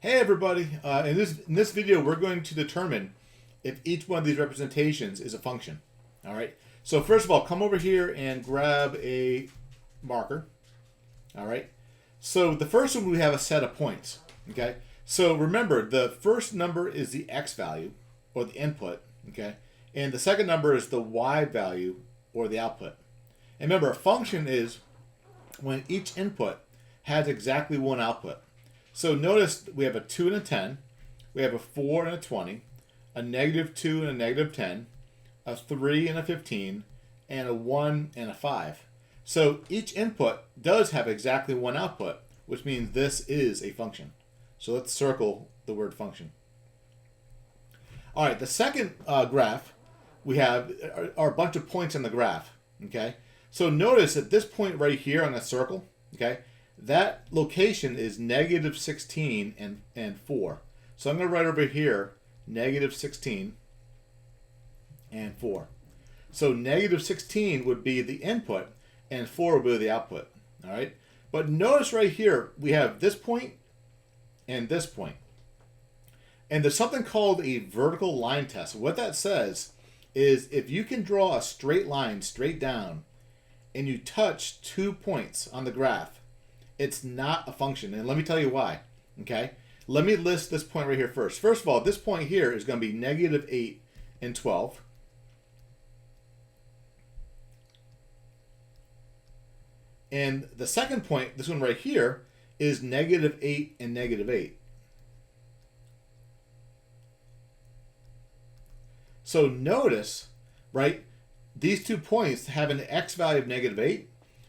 Hey everybody! In this video, we're going to determine if each one of these representations is a function. All right. So first of all, come over here and grab a marker. All right. So the first one, we have a set of points. Okay. So remember, the first number is the x value or the input. Okay. And the second number is the y value or the output. And remember, a function is when each input has exactly one output. So notice we have a 2 and a 10, we have a 4 and a 20, a -2 and a -10, a 3 and a 15, and a 1 and a 5. So each input does have exactly one output, which means this is a function. So let's circle the word function. All right, the second graph we have are a bunch of points on the graph. Okay, so notice at this point right here on the circle, okay, that location is -16 and 4. So I'm going to write over here -16 and 4. So -16 would be the input and 4 would be the output. All right. But notice right here we have this point and this point. And there's something called a vertical line test. What that says is if you can draw a straight line straight down and you touch 2 points on the graph, it's not a function. And let me tell you why. Okay? Let me list this point right here first. First of all, this point here is going to be -8 and 12. And the second point, this one right here, is -8 and -8. So notice, right, these 2 points have an x value of -8.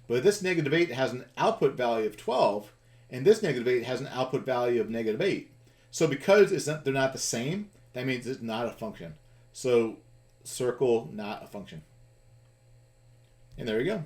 But this -8 has an output value of 12, and this -8 has an output value of -8. So because they're not the same, that means it's not a function. So circle not a function. And there you go.